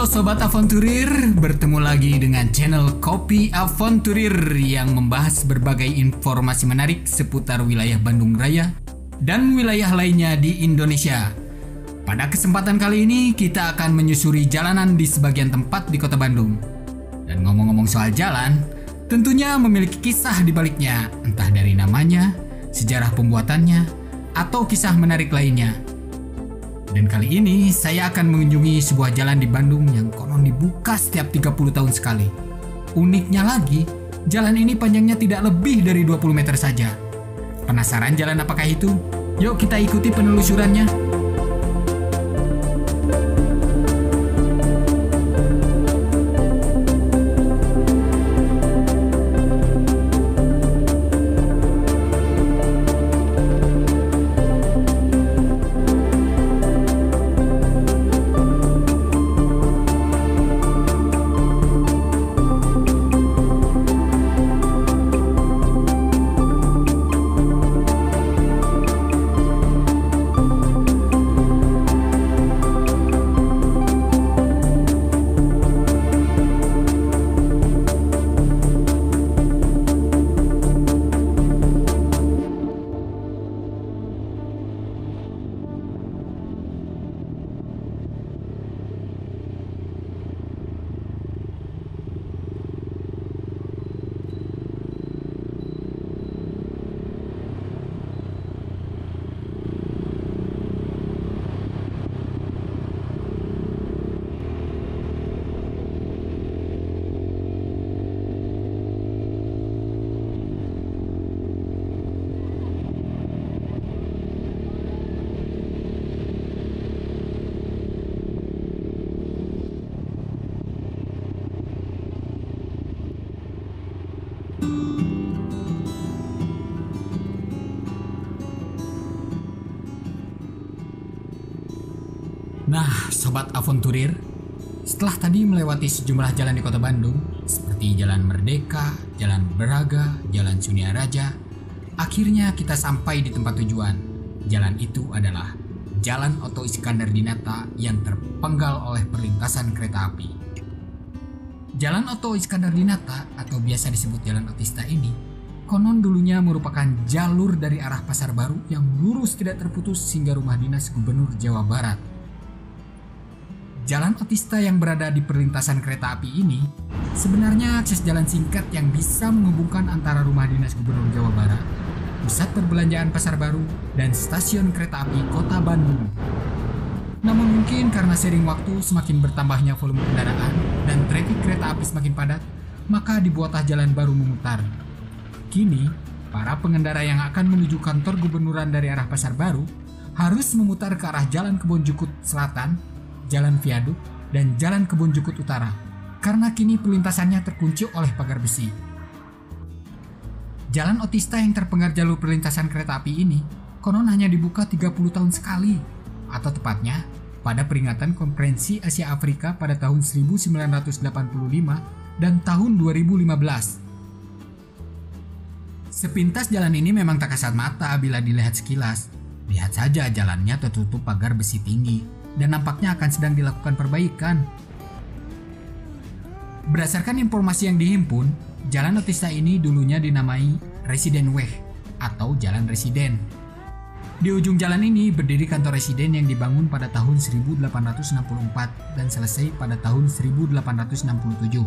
Sobat Aventurir, bertemu lagi dengan channel Kopi Aventurir yang membahas berbagai informasi menarik seputar wilayah Bandung Raya dan wilayah lainnya di Indonesia. Pada kesempatan kali ini kita akan menyusuri jalanan di sebagian tempat di kota Bandung. Dan ngomong-ngomong soal jalan, tentunya memiliki kisah di baliknya, entah dari namanya, sejarah pembuatannya, atau kisah menarik lainnya. Dan kali ini saya akan mengunjungi sebuah jalan di Bandung yang konon dibuka setiap 30 tahun sekali. Uniknya lagi, jalan ini panjangnya tidak lebih dari 20 meter saja. Penasaran jalan apakah itu? Yuk kita ikuti penelusurannya. Nah, Sobat Aventurir, setelah tadi melewati sejumlah jalan di kota Bandung, seperti Jalan Merdeka, Jalan Braga, Jalan Sunia Raja, akhirnya kita sampai di tempat tujuan. Jalan itu adalah Jalan Oto Iskandar Dinata yang terpenggal oleh perlintasan kereta api. Jalan Oto Iskandar Dinata atau biasa disebut Jalan Otista ini, konon dulunya merupakan jalur dari arah Pasar Baru yang lurus tidak terputus hingga rumah dinas Gubernur Jawa Barat. Jalan Otista yang berada di perlintasan kereta api ini sebenarnya akses jalan singkat yang bisa menghubungkan antara rumah dinas Gubernur Jawa Barat, pusat perbelanjaan Pasar Baru, dan stasiun kereta api Kota Bandung. Namun mungkin karena seiring waktu semakin bertambahnya volume kendaraan dan trafik kereta api semakin padat, maka dibuatlah jalan baru memutar. Kini, para pengendara yang akan menuju kantor gubernuran dari arah Pasar Baru harus memutar ke arah Jalan Kebon Jukut Selatan, Jalan Viaduk, dan Jalan Kebon Jukut Utara, karena kini perlintasannya terkunci oleh pagar besi. Jalan Otista yang terpenggal jalur perlintasan kereta api ini konon hanya dibuka 30 tahun sekali, atau tepatnya pada peringatan Konferensi Asia Afrika pada tahun 1985 dan tahun 2015. Sepintas jalan ini memang tak kasat mata bila dilihat sekilas. Lihat saja jalannya tertutup pagar besi tinggi dan nampaknya akan sedang dilakukan perbaikan. Berdasarkan informasi yang dihimpun, Jalan Otista ini dulunya dinamai Residenweg atau Jalan Residen. Di ujung jalan ini berdiri kantor residen yang dibangun pada tahun 1864 dan selesai pada tahun 1867.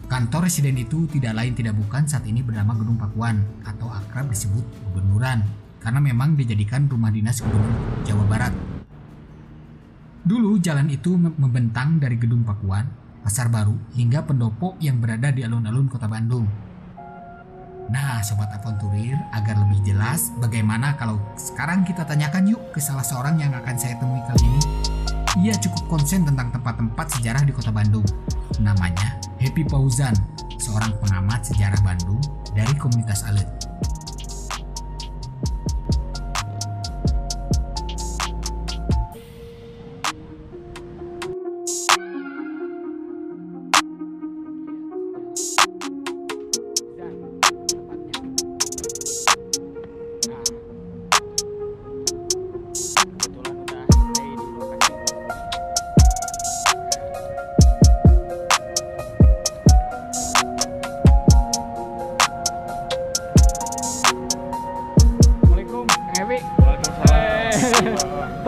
Kantor residen itu tidak lain tidak bukan saat ini bernama Gedung Pakuan atau akrab disebut Gubernuran, karena memang dijadikan rumah dinas Gubernur Jawa Barat. Dulu jalan itu membentang dari Gedung Pakuan, Pasar Baru, hingga pendopo yang berada di alun-alun kota Bandung. Nah, Sobat Aventurir, agar lebih jelas bagaimana kalau sekarang kita tanyakan yuk ke salah seorang yang akan saya temui kali ini. Ia cukup konsen tentang tempat-tempat sejarah di kota Bandung. Namanya Happy Fauzan, seorang pengamat sejarah Bandung dari komunitas Alet.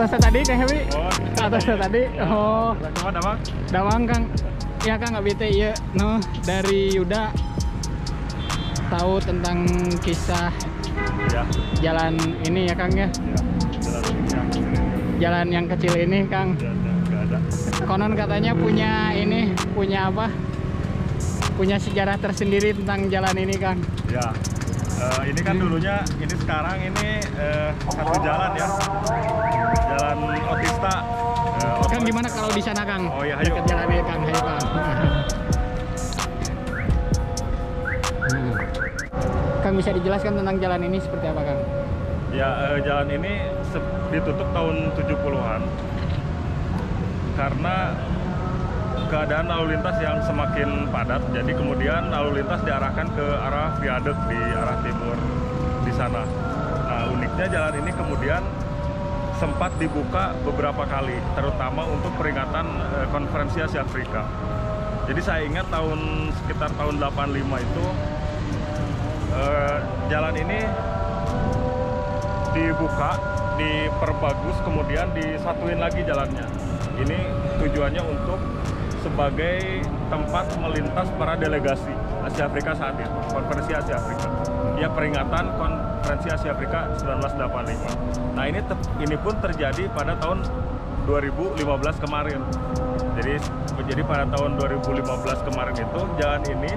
atasnya tadi Kang Hewi. Oh, Ke atasnya tadi. Oh. Cuma Damang. Damang Kang. Ya Kang nggak bete ya. No, dari Yuda tahu tentang kisah Ya. jalan ini ya Kang ya. Ya. Jalan yang kecil ini Kang. Nggak ada. Konon katanya punya apa? Punya sejarah tersendiri tentang jalan ini Kang. Ya. Ini kan dulunya, ini sekarang ini satu jalan ya. Jalan Otista. Kang gimana kalau di sana Kang? Oh, ya, ayo. Dekat jalan ini Kang, ayo Kang. Kang bisa dijelaskan tentang jalan ini seperti apa Kang? Ya, jalan ini ditutup tahun 70-an karena keadaan lalu lintas yang semakin padat. Jadi kemudian lalu lintas diarahkan ke arah viaduk di arah timur di sana. Nah, uniknya jalan ini kemudian sempat dibuka beberapa kali, terutama untuk peringatan konferensi Asia Afrika. Jadi saya ingat sekitar tahun 85 itu jalan ini dibuka, diperbagus, kemudian disatuin lagi jalannya. Ini tujuannya untuk sebagai tempat melintas para delegasi Asia Afrika saat itu, konferensi Asia Afrika. Ya, peringatan konferensi Asia Afrika 1985. Nah, ini pun terjadi pada tahun 2015 kemarin. Jadi pada tahun 2015 kemarin itu jalan ini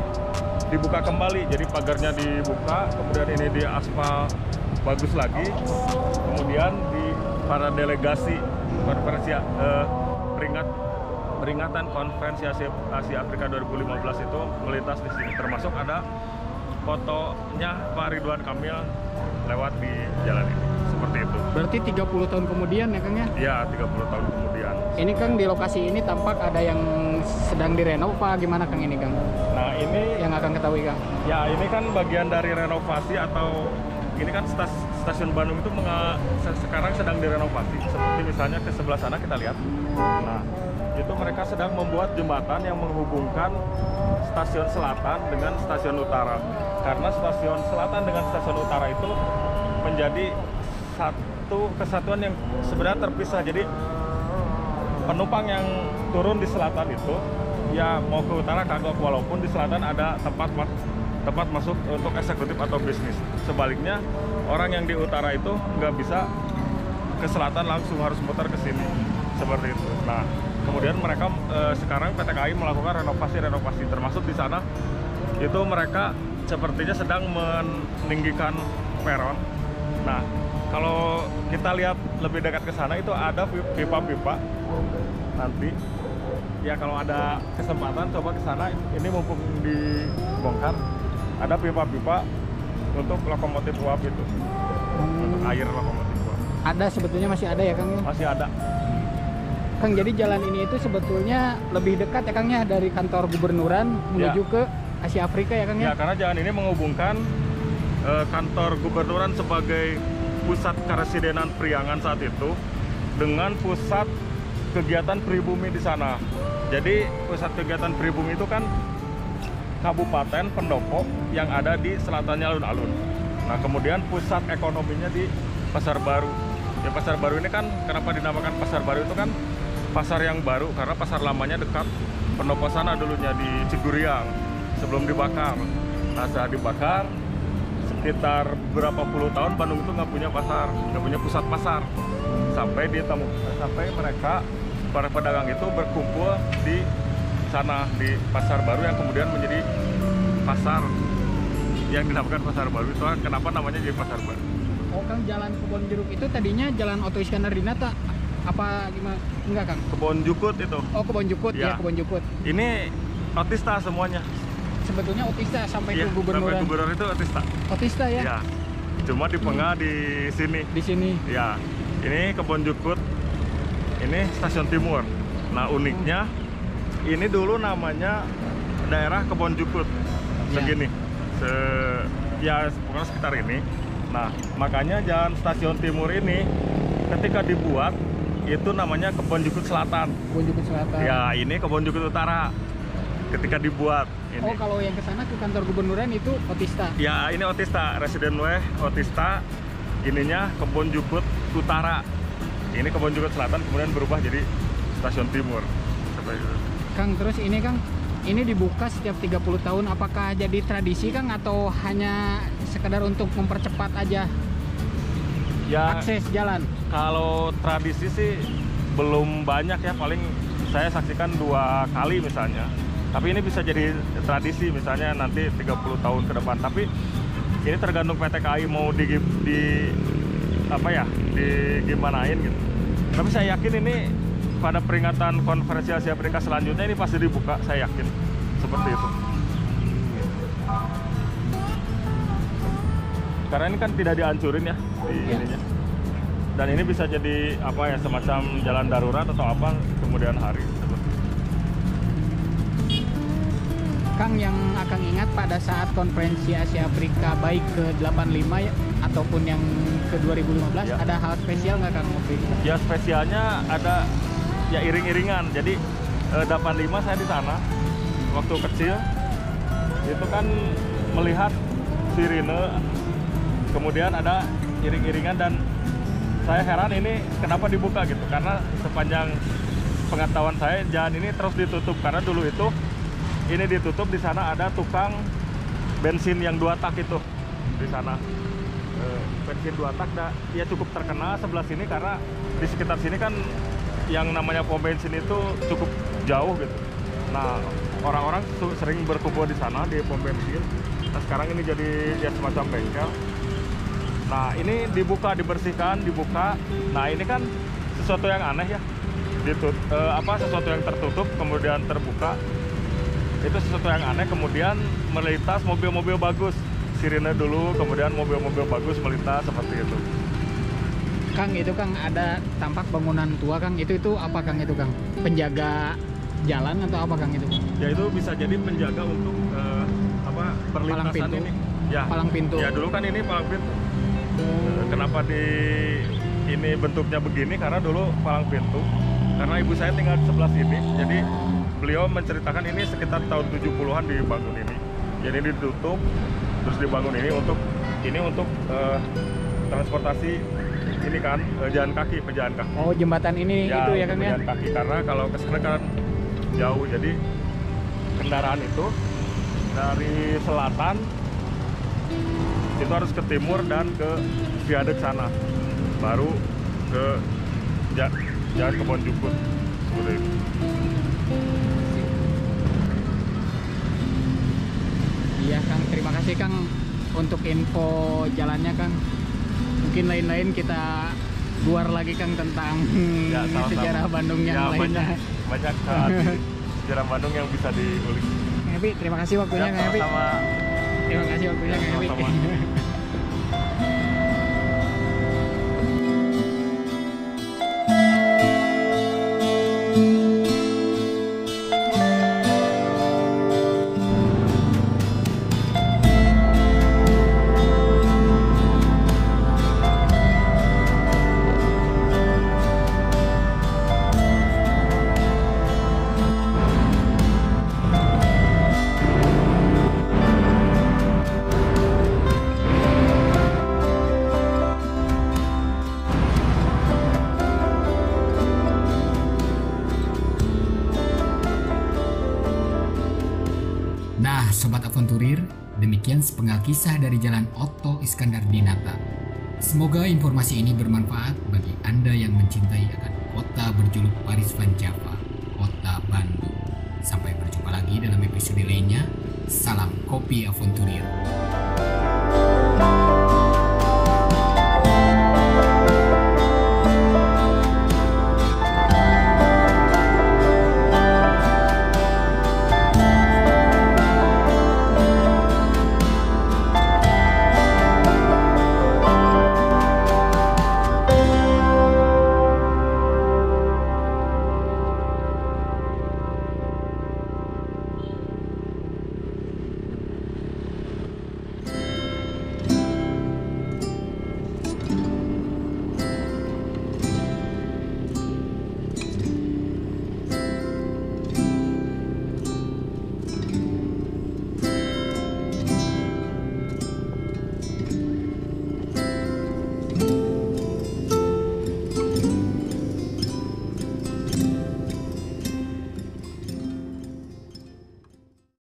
dibuka kembali. Jadi pagarnya dibuka, kemudian ini diaspal bagus lagi. Kemudian di para delegasi konferensi peringatan konferensi Asia Afrika 2015 itu melintas di sini. Termasuk ada fotonya Pak Ridwan Kamil lewat di jalan ini. Seperti itu. Berarti 30 tahun kemudian ya Kang ya? Ya, 30 tahun kemudian. Ini Kang di lokasi ini tampak ada yang sedang direnov apa gimana Kang ini Kang? Nah, ini yang akan ketahui Kang. Ya, ini kan bagian dari renovasi atau ini kan stasiun Bandung itu sekarang sedang direnovasi. Seperti misalnya ke sebelah sana kita lihat. Nah, itu mereka sedang membuat jembatan yang menghubungkan stasiun selatan dengan stasiun utara. Karena stasiun selatan dengan stasiun utara itu menjadi satu kesatuan yang sebenarnya terpisah. Jadi penumpang yang turun di selatan itu ya mau ke utara kagok, walaupun di selatan ada tempat masuk untuk eksekutif atau bisnis. Sebaliknya orang yang di utara itu nggak bisa ke selatan, langsung harus muter ke sini seperti itu. Nah, kemudian mereka sekarang PT KAI melakukan renovasi, termasuk di sana itu mereka sepertinya sedang meninggikan peron. Nah, kalau kita lihat lebih dekat ke sana itu ada pipa-pipa. Nanti ya kalau ada kesempatan coba ke sana, ini mumpung dibongkar, ada pipa-pipa untuk lokomotif uap itu. Untuk air lokomotif uap. Ada, sebetulnya masih ada ya Kang? Masih ada. Kang, jadi jalan ini itu sebetulnya lebih dekat ya Kang ya dari kantor gubernuran menuju ke Asia Afrika ya Kang ya? Ya, karena jalan ini menghubungkan kantor gubernuran sebagai pusat keresidenan Priangan saat itu dengan pusat kegiatan pribumi di sana. Jadi pusat kegiatan pribumi itu kan Kabupaten Pendopo yang ada di selatannya alun-alun. Nah, kemudian pusat ekonominya di Pasar Baru. Ya, Pasar Baru ini kan kenapa dinamakan Pasar Baru itu kan pasar yang baru karena pasar lamanya dekat Pendopo sana dulunya di Ciguriang sebelum dibakar. Nah, setelah dibakar sekitar berapa puluh tahun Bandung itu nggak punya pasar, nggak punya pusat pasar. Sampai mereka para pedagang itu berkumpul di sana di Pasar Baru yang kemudian menjadi pasar yang dinamakan Pasar Baru. Itu kenapa namanya jadi Pasar Baru. Oh Kang, jalan Kebon Jeruk itu tadinya jalan Oto Iskandar Dinata apa gimana? Enggak Kang? Kebon Jukut itu. Oh, Kebon Jukut ya, Kebon Jukut. Ini Otista semuanya. Sebetulnya Otista sampai ke Sampai gubernuran. gubernur itu Otista. Otista ya? Ya. Cuma di Pengah di sini. Di sini. Ya. Ini Kebon Jukut. Ini stasiun timur. Nah, uniknya ini dulu namanya daerah Kebon Jukut. Segini. Ya, pokoknya sekitar ini. Nah, makanya jalan stasiun timur ini ketika dibuat itu namanya Kebon Jukut Selatan. Kebon Jukut Selatan. Ya, ini Kebon Jukut Utara. Ketika dibuat ini. Oh, kalau yang ke sana ke kantor gubernuran itu Otista. Ya, ini Otista, Residen Weh Otista. Ininya Kebon Jukut Utara. Ini Kebon Jukut Selatan kemudian berubah jadi Stasiun Timur. Seperti itu. Kang, terus ini Kang, ini dibuka setiap 30 tahun, apakah jadi tradisi Kang atau hanya sekedar untuk mempercepat aja Ya, akses jalan? kalau tradisi sih belum banyak ya, paling saya saksikan 2 kali misalnya. Tapi ini bisa jadi tradisi misalnya nanti 30 tahun ke depan. Tapi ini tergantung PT KAI mau di gimanain gitu. Tapi saya yakin ini pada peringatan konferensi Asia Afrika selanjutnya ini pasti dibuka, saya yakin seperti itu. Karena ini kan tidak dihancurin ya di ininya. Dan ini bisa jadi apa ya, semacam jalan darurat atau apa kemudian hari. Kang, yang akan ingat pada saat konferensi Asia Afrika baik ke 85 ya, ataupun yang ke 2015 Ya. ada hal spesial nggak Kang waktu itu? Ya spesialnya ada ya iring-iringan. Jadi 85 saya di sana waktu kecil itu kan melihat sirine, kemudian ada iring-iringan dan saya heran ini kenapa dibuka gitu, karena sepanjang pengetahuan saya jalan ini terus ditutup karena dulu itu ini ditutup. Di sana ada tukang bensin yang 2 tak itu di sana. Bensin 2 tak ya cukup terkenal sebelah sini karena di sekitar sini kan yang namanya pom bensin itu cukup jauh gitu. Nah, orang-orang sering berkumpul di sana di pom bensin. Nah, sekarang ini jadi ya semacam bengkel. Nah, ini dibuka, dibersihkan, dibuka. Nah, ini kan sesuatu yang aneh ya. Sesuatu yang tertutup kemudian terbuka. Itu sesuatu yang aneh, kemudian melintas mobil-mobil bagus. Sirine dulu, kemudian mobil-mobil bagus melintas seperti itu. Kang, itu Kang ada tampak bangunan tua Kang, itu apa Kang itu Kang? Penjaga jalan atau apa Kang itu? Ya itu bisa jadi penjaga untuk perlintasan Palang pintu. ini. Ya, Palang pintu. Ya dulu kan ini palang pintu. Kenapa ini bentuknya begini? Karena dulu palang pintu. Karena ibu saya tinggal di sebelah sini, jadi beliau menceritakan ini sekitar tahun 70-an dibangun ini. Jadi ditutup, terus dibangun ini untuk transportasi ini kan pejalan kaki. Oh, jembatan ini Ya, itu ya Kang ya? pejalan kaki karena kalau ke sana kan jauh, jadi kendaraan itu dari selatan itu harus ke timur dan ke viaduk sana, baru ke jalan Kebon Jukut seperti itu. Iya Kang, terima kasih Kang untuk info jalannya Kang. Mungkin lain-lain kita luar lagi Kang tentang Ya, sama-sama. sejarah Bandung yang Ya, lainnya. banyak sejarah Bandung yang bisa diulik. Kang Epi, terima kasih waktunya Kang Epi. Sama-sama. Terima kasih waktunya Kang Epi. Sama-sama. Nah, Sobat Aventurir, demikian sepenggal kisah dari Jalan Otto Iskandar Dinata. Semoga informasi ini bermanfaat bagi Anda yang mencintai akan kota berjuluk Paris Van Java, Kota Bandung. Sampai berjumpa lagi dalam episode lainnya. Salam Kopi Aventurir.